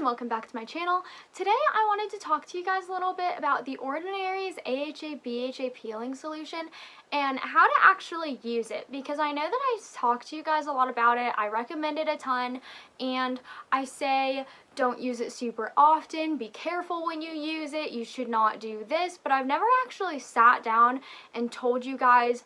and welcome back to my channel. Today I wanted to talk to you guys a little bit about The Ordinary's AHA BHA peeling solution and how to actually use it, because I know that I talk to you guys a lot about it. I recommend it a ton and I say don't use it super often, be careful when you use it, you should not do this, but I've never actually sat down and told you guys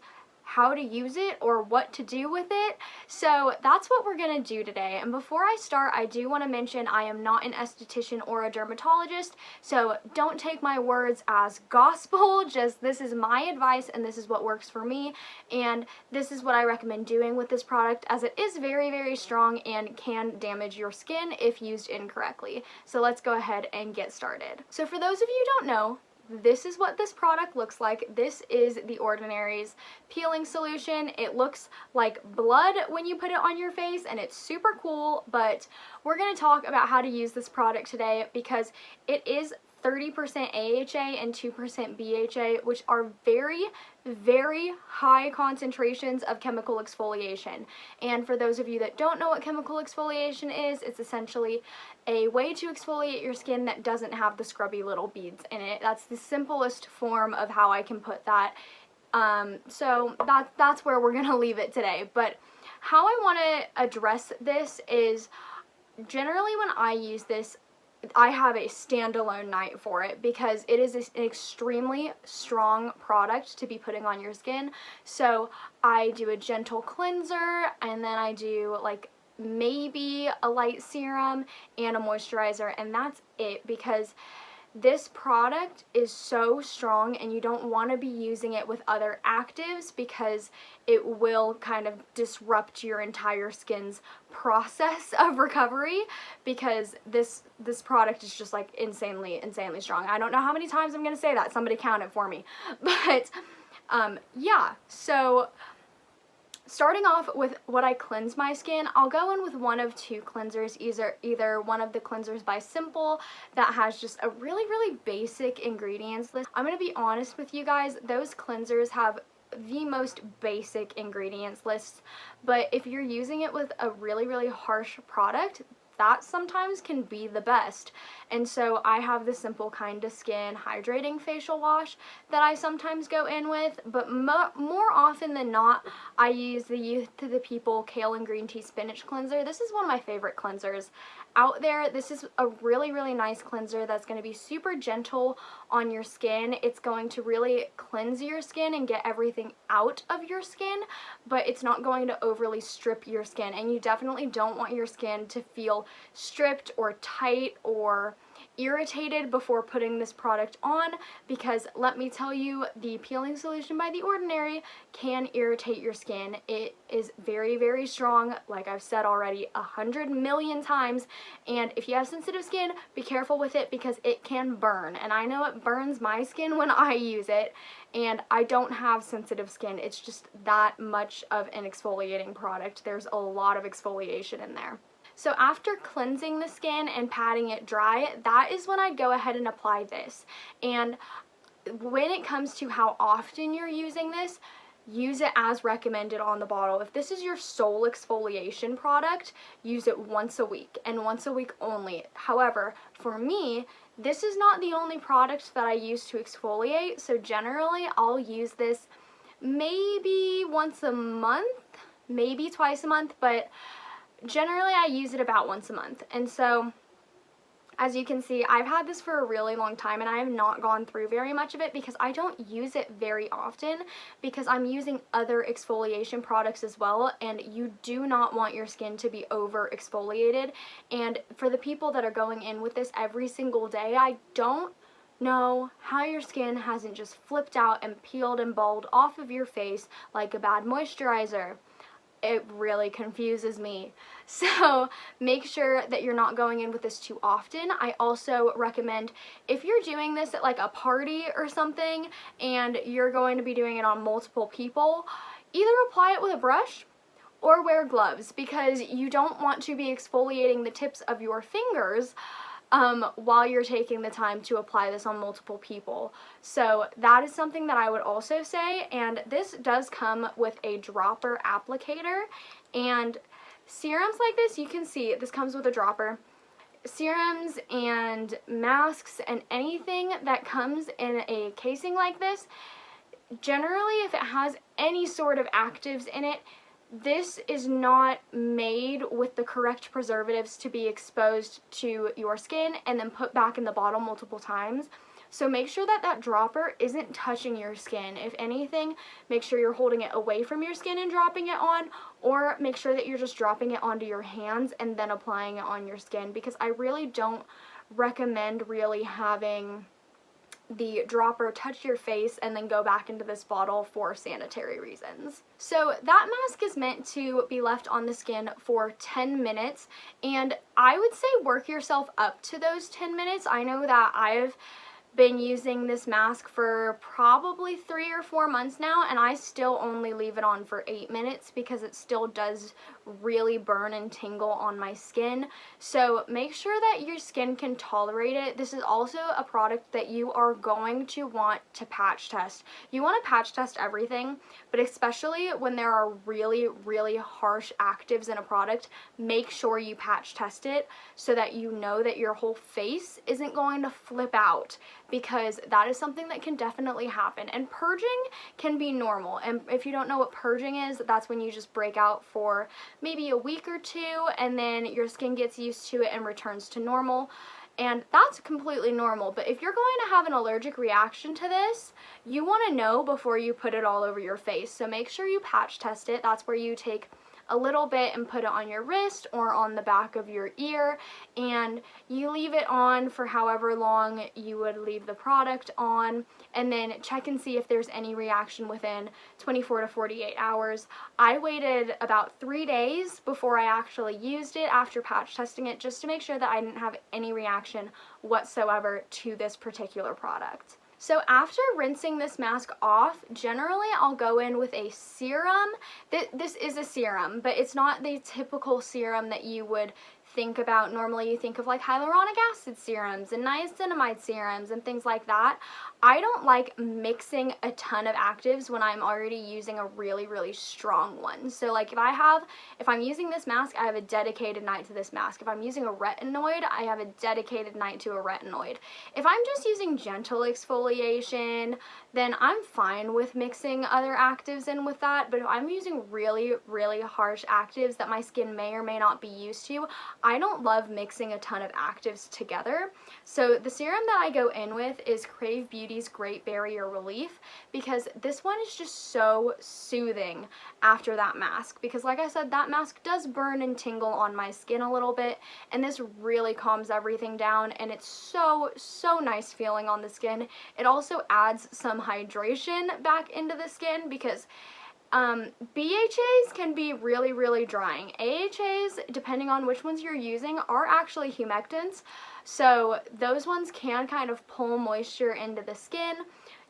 how to use it or what to do with it. So that's what we're gonna do today. And before I start, I do want to mention I am not an esthetician or a dermatologist, so don't take my words as gospel. Just this is my advice and this is what works for me, and this is what I recommend doing with this product, as it is very, very strong and can damage your skin if used incorrectly. So let's go ahead and get started. So for those of you who don't know, this is what this product looks like. This is The Ordinary's peeling solution. It looks like blood when you put it on your face and it's super cool, but we're going to talk about how to use this product today because it is 30% AHA and 2% BHA, which are very, very high concentrations of chemical exfoliation. And for those of you that don't know what chemical exfoliation is, it's essentially a way to exfoliate your skin that doesn't have the scrubby little beads in it. That's the simplest form of how I can put that. So that's where we're gonna leave it today. But how I want to address this is, generally when I use this, I have a standalone night for it because it is an extremely strong product to be putting on your skin. So I do a gentle cleanser and then I do like maybe a light serum and a moisturizer, and that's it, because this product is so strong and you don't want to be using it with other actives because it will kind of disrupt your entire skin's process of recovery, because this product is just like insanely strong. I don't know how many times I'm going to say that. Somebody count it for me. But yeah, so starting off with what I cleanse my skin, I'll go in with one of two cleansers, either one of the cleansers by Simple that has just a really basic ingredients list. I'm going to be honest with you guys, those cleansers have the most basic ingredients lists, but if you're using it with a really harsh product, that sometimes can be the best. And so I have the Simple Kinda Skin hydrating facial wash that I sometimes go in with, but more often than not, I use the Youth to the People Kale and Green Tea Spinach Cleanser. This is one of my favorite cleansers out there. This is a really nice cleanser that's going to be super gentle on your skin. It's going to really cleanse your skin and get everything out of your skin, but it's not going to overly strip your skin, and you definitely don't want your skin to feel stripped or tight or irritated before putting this product on, because let me tell you, the peeling solution by The Ordinary can irritate your skin. It is very strong, like I've said already 100 million times, and if you have sensitive skin, be careful with it because it can burn, and I know it burns my skin when I use it, and I don't have sensitive skin. It's just that much of an exfoliating product. There's a lot of exfoliation in there. So after cleansing the skin and patting it dry, that is when I go ahead and apply this. And when it comes to how often you're using this, use it as recommended on the bottle. If this is your sole exfoliation product, use it once a week and once a week only. However, for me, this is not the only product that I use to exfoliate, so generally I'll use this maybe once a month, maybe twice a month, but generally I use it about once a month. And so as you can see, I've had this for a really long time and I have not gone through very much of it because I don't use it very often, because I'm using other exfoliation products as well, and you do not want your skin to be over exfoliated. And for the people that are going in with this every single day, I don't know how your skin hasn't just flipped out and peeled and balled off of your face like a bad moisturizer. It really confuses me. So make sure that you're not going in with this too often. I also recommend, if you're doing this at like a party or something and you're going to be doing it on multiple people, either apply it with a brush or wear gloves, because you don't want to be exfoliating the tips of your fingers while you're taking the time to apply this on multiple people. So that is something that I would also say, and this does come with a dropper applicator, and serums like this, you can see this comes with a dropper. serums and masks and anything that comes in a casing like this, generally if it has any sort of actives in it, this is not made with the correct preservatives to be exposed to your skin and then put back in the bottle multiple times. So make sure that that dropper isn't touching your skin. If anything, make sure you're holding it away from your skin and dropping it on, or make sure that you're just dropping it onto your hands and then applying it on your skin, because I really don't recommend really having the dropper touch your face and then go back into this bottle for sanitary reasons. So that mask is meant to be left on the skin for 10 minutes, and I would say work yourself up to those 10 minutes. I know that I've been using this mask for probably 3 or 4 months now, and I still only leave it on for 8 minutes because it still does really burn and tingle on my skin. So make sure that your skin can tolerate it. This is also a product that you are going to want to patch test. You want to patch test everything, but especially when there are really, really harsh actives in a product, make sure you patch test it so that you know that your whole face isn't going to flip out, because that is something that can definitely happen. And purging can be normal. And if you don't know what purging is, that's when you just break out for maybe a week or two and then your skin gets used to it and returns to normal. And that's completely normal. But if you're going to have an allergic reaction to this, you want to know before you put it all over your face. So make sure you patch test it. That's where you take a little bit and put it on your wrist or on the back of your ear, and you leave it on for however long you would leave the product on, and then check and see if there's any reaction within 24 to 48 hours. I waited about 3 days before I actually used it after patch testing it, just to make sure that I didn't have any reaction whatsoever to this particular product. So after rinsing this mask off, generally I'll go in with a serum. This is a serum, but it's not the typical serum that you would think about. Normally you think of like hyaluronic acid serums and niacinamide serums and things like that. I don't like mixing a ton of actives when I'm already using a really, really strong one. So like if I'm using this mask, I have a dedicated night to this mask. If I'm using a retinoid, I have a dedicated night to a retinoid. If I'm just using gentle exfoliation, then I'm fine with mixing other actives in with that. But if I'm using really, really harsh actives that my skin may or may not be used to, I don't love mixing a ton of actives together. So the serum that I go in with is Crave Beauty's Great Barrier Relief, because this one is just so soothing after that mask. Because like I said, that mask does burn and tingle on my skin a little bit, and this really calms everything down, and it's so, so nice feeling on the skin. It also adds some hydration back into the skin, because BHAs can be really, really drying. AHAs, depending on which ones you're using, are actually humectants, so those ones can kind of pull moisture into the skin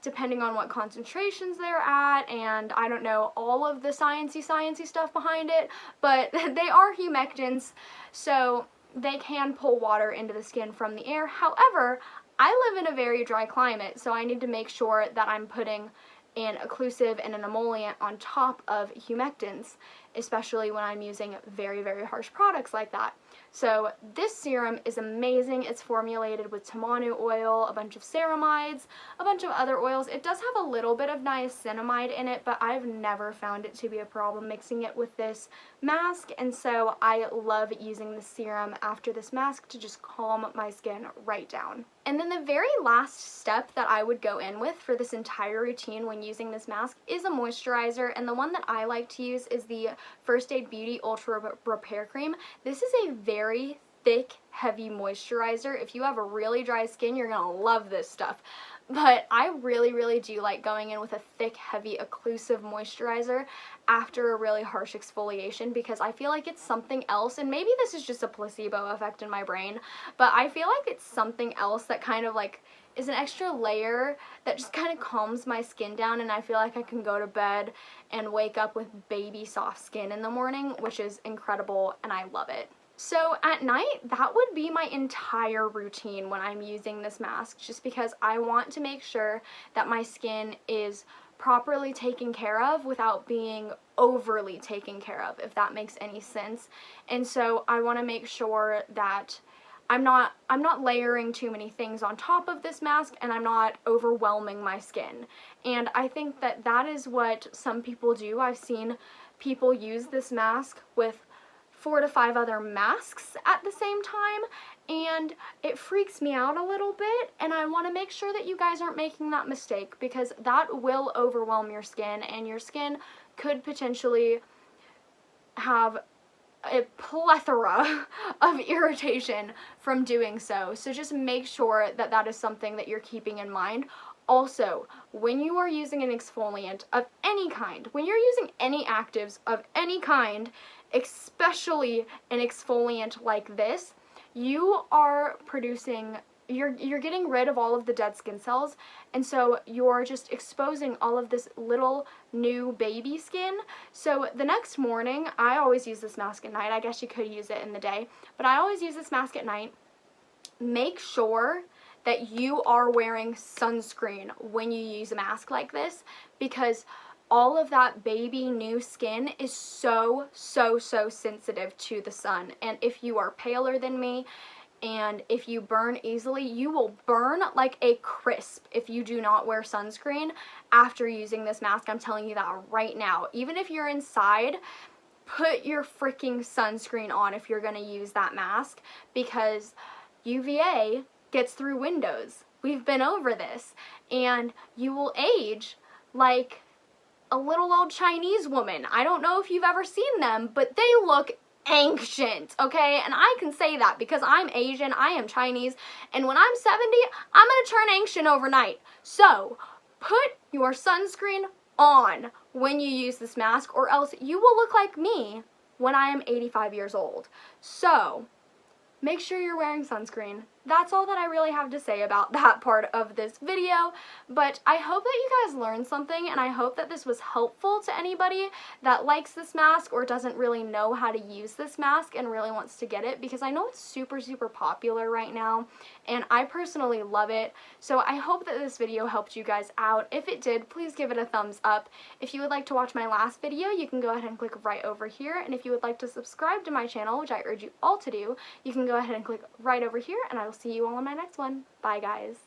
depending on what concentrations they're at, and I don't know all of the sciencey stuff behind it, but they are humectants, so they can pull water into the skin from the air. However, I live in a very dry climate, so I need to make sure that I'm putting an occlusive and an emollient on top of humectants, especially when I'm using very, very harsh products like that. So this serum is amazing. It's formulated with tamanu oil, a bunch of ceramides, a bunch of other oils. It does have a little bit of niacinamide in it, but I've never found it to be a problem mixing it with this mask, and so I love using the serum after this mask to just calm my skin right down. And then the very last step that I would go in with for this entire routine when using this mask is a moisturizer, and the one that I like to use is the First Aid Beauty Ultra Repair Cream. This is a very thick, heavy moisturizer. If you have a really dry skin, you're gonna love this stuff. But I really, really do like going in with a thick, heavy, occlusive moisturizer after a really harsh exfoliation, because I feel like it's something else, and maybe this is just a placebo effect in my brain, but I feel like it's something else that kind of like is an extra layer that just kind of calms my skin down, and I feel like I can go to bed and wake up with baby soft skin in the morning, which is incredible, and I love it. So at night, that would be my entire routine when I'm using this mask, just because I want to make sure that my skin is properly taken care of without being overly taken care of, if that makes any sense. And so I want to make sure that I'm not layering too many things on top of this mask, and I'm not overwhelming my skin. And I think that that is what some people do. I've seen people use this mask with 4 to 5 other masks at the same time, and it freaks me out a little bit, and I want to make sure that you guys aren't making that mistake, because that will overwhelm your skin, and your skin could potentially have a plethora of irritation from doing so. So just make sure that that is something that you're keeping in mind. Also, when you are using an exfoliant of any kind, when you're using any actives of any kind, especially an exfoliant like this, you are producing, you're getting rid of all of the dead skin cells, and so you're just exposing all of this little new baby skin. So the next morning, I always use this mask at night. I guess you could use it in the day, but I always use this mask at night. Make sure that you are wearing sunscreen when you use a mask like this, because all of that baby new skin is so sensitive to the sun. And if you are paler than me, and if you burn easily, you will burn like a crisp if you do not wear sunscreen after using this mask. I'm telling you that right now. Even if you're inside, put your freaking sunscreen on if you're going to use that mask, because UVA gets through windows. We've been over this. And you will age like a little old Chinese woman. I don't know if you've ever seen them, but they look ancient, okay? And I can say that because I'm Asian, I am Chinese, and when I'm 70, I'm gonna turn ancient overnight. So, put your sunscreen on when you use this mask, or else you will look like me when I am 85 years old. So, make sure you're wearing sunscreen. That's all that I really have to say about that part of this video, but I hope that you guys learned something, and I hope that this was helpful to anybody that likes this mask or doesn't really know how to use this mask and really wants to get it, because I know it's super popular right now, and I personally love it. So I hope that this video helped you guys out. If it did, please give it a thumbs up. If you would like to watch my last video, you can go ahead and click right over here, and if you would like to subscribe to my channel, which I urge you all to do, you can go ahead and click right over here, and I will see you all in my next one. Bye, guys.